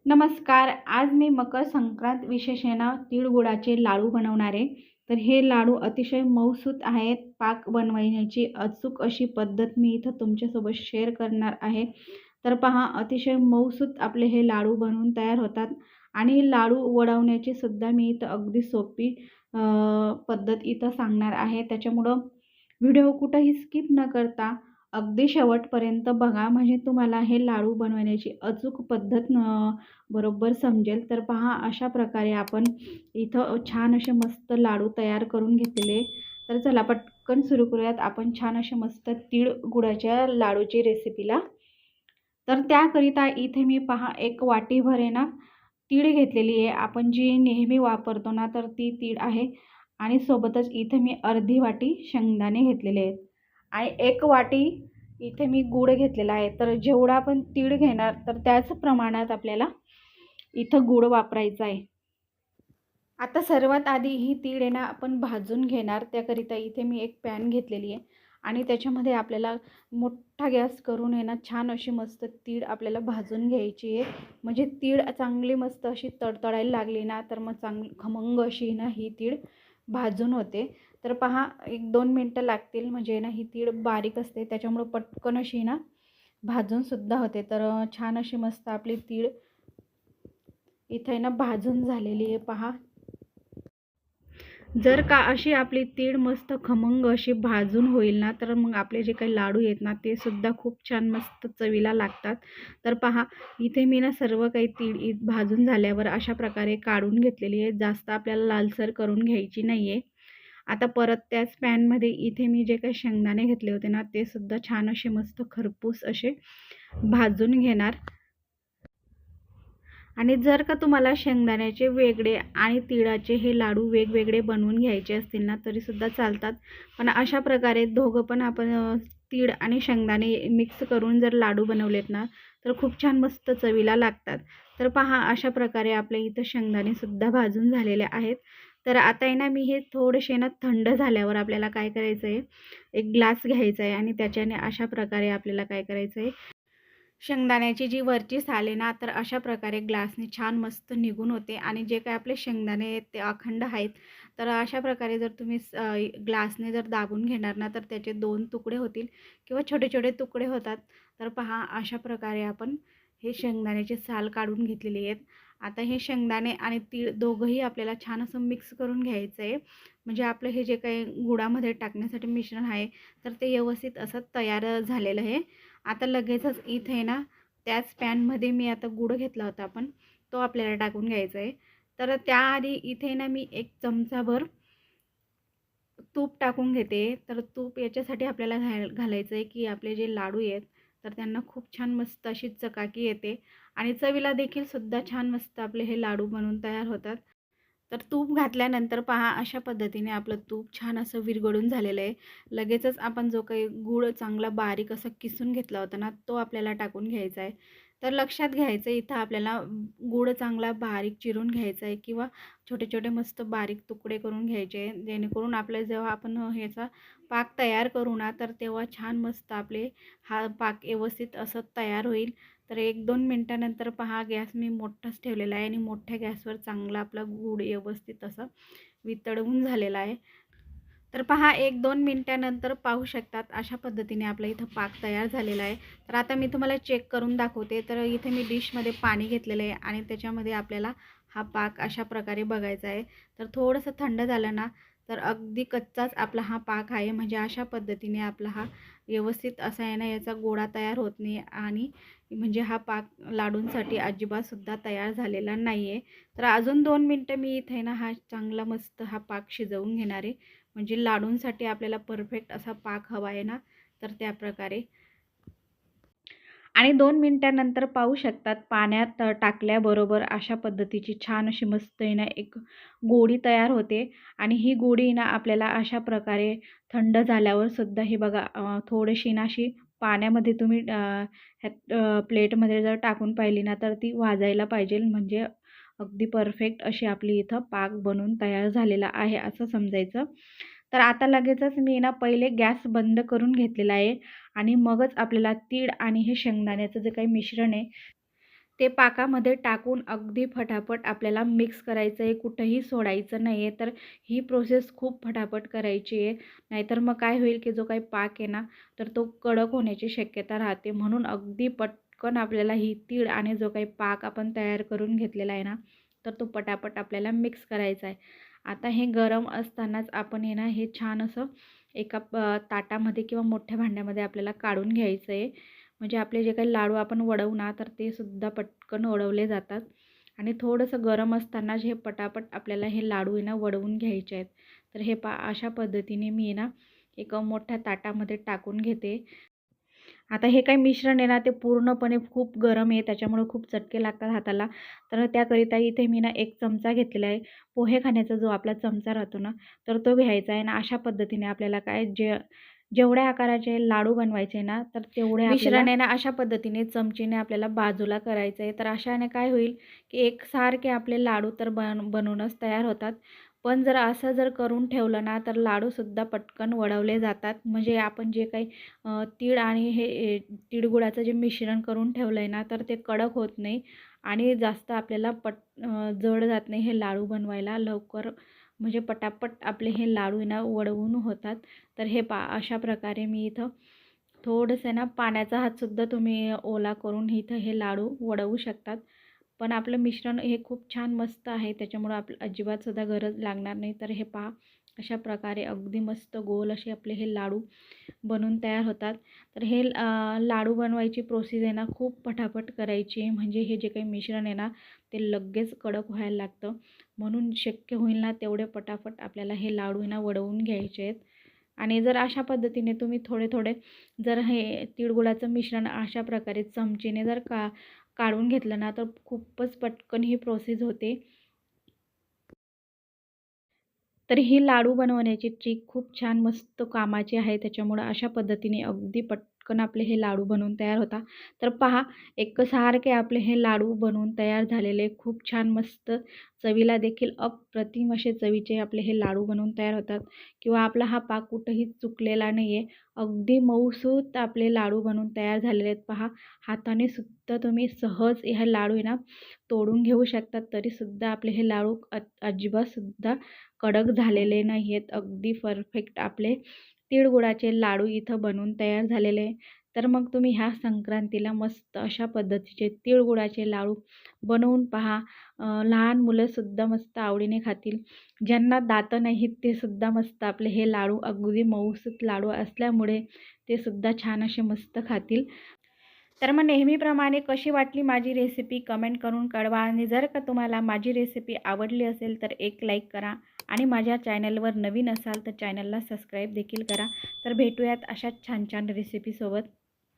नमस्कार. आज मी मकर संक्रांत विशेषाने तिळगुळाचे लाडू बनवणार आहे. तर हे लाडू अतिशय मऊसूत आहेत. पाक बनवण्याची अचूक अशी पद्धत मी इथं तुमच्यासोबत शेअर करणार आहे. तर पहा, अतिशय मऊसूत आपले हे लाडू बनवून तयार होतात आणि लाडू वळवण्याची सुद्धा मी इथं अगदी सोपी पद्धत इथं सांगणार आहे. त्याच्यामुळं व्हिडिओ कुठंही स्किप न करता अगदी शेवटपर्यंत बघा, म्हणजे तुम्हाला हे लाडू बनवण्याची अचूक पद्धत बरोबर समजेल. तर पहा, अशा प्रकारे आपण इथं छान असे मस्त लाडू तयार करून घेतलेले. तर चला पटकन सुरू करूयात आपण छान असे मस्त तीळ गुळाच्या लाडूची रेसिपीला. तर त्याकरिता इथे मी पहा एक वाटीभर आहे ना तीळ घेतलेली आहे. आपण जी नेहमी वापरतो ना, तर ती तीळ आहे. आणि सोबतच इथे मी अर्धी वाटी शेंगदाणे घेतलेले आहेत आणि एक वाटी इथे मी गूळ घेतलेला आहे. तर जेवढा आपण तीळ घेणार तर त्याच प्रमाणात आपल्याला इथं गूळ वापरायचा आहे. आता सर्वात आधी ही तीळ आहे ना आपण भाजून घेणार. त्याकरिता इथे मी एक पॅन घेतलेली आहे आणि त्याच्यामध्ये आपल्याला मोठा गॅस करून आहे ना छान अशी मस्त तीळ आपल्याला भाजून घ्यायची आहे. म्हणजे तीळ चांगली मस्त अशी तडतडायला लागली ना, तर मग चांगली खमंग अशी ना ही तीळ भाजून होते. तर पहा, 1-2 मिनटं लागतील. म्हणजे ना ही तीळ बारीक असते, त्याच्यामुळं पटकन अशी ना भाजूनसुद्धा होते. तर छान अशी मस्त आपली तीळ इथे ना भाजून झालेली आहे पहा. जर का अशी आपली तीळ मस्त खमंग अशी भाजून होईल ना, तर मग आपले जे काही लाडू आहेत ना ते सुद्धा खूप छान मस्त चवीला लागतात. तर पहा, इथे मी ना सर्व काही तीळ भाजून झाल्यावर अशा प्रकारे काढून घेतलेली आहे. जास्त आपल्याला लालसर करून घ्यायची नाही आहे. आता परत त्याच पॅनमध्ये इथे मी जे काही शेंगदाणे घेतले होते ना, ते सुद्धा छान असे मस्त खरपूस असे भाजून घेणार. आणि जर का तुम्हाला शेंगदाण्याचे वेगळे आणि तिळाचे हे लाडू वेगवेगळे बनवून घ्यायचे असतील ना, तरीसुद्धा चालतात. पण अशा प्रकारे दोघं पण आपण तीळ आणि शेंगदाणे मिक्स करून जर लाडू बनवलेत ना, तर खूप छान मस्त चवीला लागतात. तर पहा, अशा प्रकारे आपल्या इथं शेंगदाणेसुद्धा भाजून झालेले आहेत. तर आता आहे ना मी हे थोडेसे ना थंड झाल्यावर आपल्याला काय करायचं आहे, एक ग्लास घ्यायचा आहे आणि त्याच्याने अशा प्रकारे आपल्याला काय करायचं आहे, शेंगदाण्याची जी वरची साल आहे ना, तर अशा प्रकारे ग्लासने छान मस्त निघून होते आणि जे काही आपले शेंगदाणे आहेत ते अखंड आहेत. तर अशा प्रकारे जर तुम्ही ग्लासने जर दाबून घेणार ना, तर त्याचे 2 तुकडे होतील किंवा छोटे छोटे तुकडे होतात. तर पहा, अशा प्रकारे आपण हे शेंगदाण्याची साल काढून घेतलेली आहेत. आता हे शेंगदाणे आणि तीळ दोघंही आपल्याला छान असं मिक्स करून घ्यायचं आहे. म्हणजे आपलं हे जे काही गुळामध्ये टाकण्यासाठी मिश्रण आहे, तर ते व्यवस्थित असं तयार झालेलं आहे. आता लगेचच इथे ना त्याच पॅनमध्ये मी आता गूळ घेतला होता आपण, तो आपल्याला टाकून घ्यायचा आहे. तर त्याआधी इथे ना मी 1 चमचाभर तूप टाकून घेते. तर तूप याच्यासाठी आपल्याला घालायचं आहे की आपले जे लाडू आहेत तर त्यांना खूप छान मस्त अशी चकाकी येते आणि चवीला देखील सुद्धा छान मस्त आपले हे लाडू बनवून तयार होतात. तर तूप घातल्यानंतर पहा, अशा पद्धतीने आपलं तूप छान असं विरघळून झालेलं आहे. लगेचच आपण जो काही गूळ चांगला बारीक असा किसून घेतला होता ना, तो आपल्याला टाकून घ्यायचा आहे. तर लक्षात घ्यायचं इथं आपल्याला गूळ चांगला बारीक चिरून घ्यायचा आहे किंवा छोटे छोटे मस्त बारीक तुकडे करून घ्यायचे, जेणेकरून आपल्या जेव्हा आपण ह्याचा पाक तयार करू ना, तर तेव्हा छान मस्त आपले हा पाक व्यवस्थित असं तयार होईल. तर 1-2 मिनटानंतर पहा, गॅस मी मोठाच ठेवलेला आहे आणि मोठ्या गॅसवर चांगला आपला गूळ व्यवस्थित असं वितळवून झालेला आहे. तर पहा, 1-2 मिनटानंतर पाहू शकतात अशा पद्धतीने आपला इथं पाक तयार झालेला आहे. तर आता मी तुम्हाला चेक करून दाखवते. तर इथे मी डिशमध्ये पाणी घेतलेलं आहे आणि त्याच्यामध्ये आपल्याला हा पाक अशा प्रकारे बघायचा आहे. तर थोडंसं थंड झालं ना, तर अगदी कच्चाच आपला हा पाक आहे. म्हणजे अशा पद्धतीने आपला हा व्यवस्थित असा आहे ना, याचा गोळा तयार होत नाही आणि म्हणजे हा पाक लाडूंसाठी अजिबातसुद्धा तयार झालेला नाही आहे. तर अजून 2 मिनटं मी इथे ना हा चांगला मस्त हा पाक शिजवून घेणार आहे. म्हणजे लाडूंसाठी आपल्याला परफेक्ट असा पाक हवा आहे ना, तर त्या प्रकारे. आणि 2 मिनिटानंतर पाहू शकतात पाण्यात टाकल्याबरोबर अशा पद्धतीची छान अशी मस्त आहे ना एक गोळी तयार होते आणि ही गोळी ना आपल्याला अशा प्रकारे थंड झाल्यावर सुद्धा ही बघा थोडीशी ना अशी पाण्यामध्ये तुम्ही ह्यात प्लेटमध्ये जर टाकून पाहिली ना, तर ती वाजायला पाहिजे. म्हणजे अगदी परफेक्ट अशी आपली इथं पाक बनून तयार झालेला आहे असं समजायचं. तर आता लगेचच मी ना पहिले गॅस बंद करून घेतलेला आहे आणि मगच आपल्याला तीळ आणि हे शेंगदाण्याचं जे काही मिश्रण आहे ते पाकामध्ये टाकून अगदी फटाफट आपल्याला मिक्स करायचं आहे, कुठंही सोडायचं नाही आहे. तर ही प्रोसेस खूप फटाफट करायची आहे. नाहीतर मग काय होईल, की जो काही पाक आहे ना, तर तो कडक होण्याची शक्यता राहते. म्हणून अगदी पटकन आपल्याला ही तीळ आणि जो काही पाक आपण तयार करून घेतलेला आहे ना, तर तो पटापट आपल्याला मिक्स करायचा आहे. आता हे गरम असतानाच आपण आहे ना, हे छान असं एका ताटामध्ये किंवा मोठ्या भांड्यामध्ये आपल्याला काढून घ्यायचं आहे. म्हणजे आपले जे काही लाडू आपण वडवू ना, तर ते सुद्धा पटकन वडवले जातात आणि थोडंसं गरम असतानाच हे पटापट आपल्याला हे लाडू आहे ना वडवून घ्यायचे आहेत. तर हे अशा पद्धतीने मी आहे ना एक मोठ्या ताटामध्ये टाकून घेते. आता हे काही मिश्रण आहे ना, ते पूर्णपणे खूप गरम आहे, त्याच्यामुळे खूप चटके लागतात हाताला. तर त्याकरिता इथे मी ना 1 चमचा घेतलेला आहे. पोहे खाण्याचा जो आपला चमचा राहतो ना, तर तो घ्यायचा आहे आणि अशा पद्धतीने आपल्याला काय जेवढ्या आकाराचे लाडू बनवायचे ना, तर तेवढे मिश्रण आहे ना, अशा पद्धतीने चमचीने आपल्याला बाजूला करायचं आहे. तर अशाने काय होईल, की एकसारखे आपले लाडू तर बनूनच तयार होतात. पण जर असं करून ठेवलं ना, तर लाडूसुद्धा पटकन वळवले जातात. म्हणजे आपण जे काही तीळ आणि तिळगुळाचं जे मिश्रण करून ठेवलं आहे ना, तर ते कडक होत नाही आणि जास्त आपल्याला जड जात नाही हे लाडू बनवायला. लवकर म्हणजे पटापट आपले हे लाडू आहे ना वळवून होतात. तर हे अशा प्रकारे मी इथं थोडंसं ना पाण्याचा हातसुद्धा तुम्ही ओला करून इथं हे लाडू वळवू शकतात. पण आपलं मिश्रण हे खूप छान मस्त आहे, त्याच्यामुळं अजिबातसुद्धा गरज लागणार नाही. तर हे पहा अशा प्रकारे अगदी मस्त गोल असे आपले हे लाडू बनून तयार होतात. तर हे लाडू बनवायची प्रोसेस आहे ना खूप पटापट करायची आहे. म्हणजे हे जे काही मिश्रण आहे ना, ते लगेच कडक व्हायला लागतं. म्हणून शक्य होईल ना तेवढे पटापट आपल्याला हे लाडू आहे ना वळवून घ्यायचे आहेत. आणि जर अशा पद्धतीने तुम्ही थोडे जर हे तिळगुळाचं मिश्रण अशा प्रकारे चमचीने जर काढून घेतलं ना, तर खूपच पटकन ही प्रोसेस होते. तर ही लाडू बनवण्याची ट्रिक खूप छान मस्त कामाची आहे. त्याच्यामुळं अशा पद्धतीने अगदी पटकन आपले हे लाडू बनवून तयार होतात. तर पहा एकसारखे आपले हे लाडू बनवून तयार झालेले खूप छान मस्त चवीला देखील अप्रतिम असे चवीचे आपले हे लाडू बनवून तयार होतात किंवा आपला हा पाक कुठंही चुकलेला नाही आहे. अगदी मऊसूत आपले लाडू बनवून तयार झालेले आहेत. पहा हाताने सुद्धा तुम्ही सहज हे लाडू आहे ना तोडून घेऊ शकतात. तरीसुद्धा आपले हे लाडू अजिबातसुद्धा कडक झालेले नाही आहेत. अगदी परफेक्ट आपले तिळगुळाचे लाडू इथं बनून तयार झालेले आहे. तर मग तुम्ही ह्या संक्रांतीला मस्त अशा पद्धतीचे तिळगुळाचे लाडू बनवून पहा. लहान मुलंसुद्धा मस्त आवडीने खातील. ज्यांना दातं नाहीत ते सुद्धा मस्त आपले हे लाडू अगदी मऊसूत लाडू असल्यामुळे ते सुद्धा छान असे मस्त खातील. तर मग नेहमीप्रमाणे कशी वाटली माझी रेसिपी कमेंट करून कळवा आणि जर का तुम्हाला माझी रेसिपी आवडली असेल तर एक लाईक करा आणि माझ्या चॅनलवर नवीन असाल तर चॅनलला सबस्क्राईब देखील करा. तर भेटूयात अशाच छान छान रेसिपीसोबत.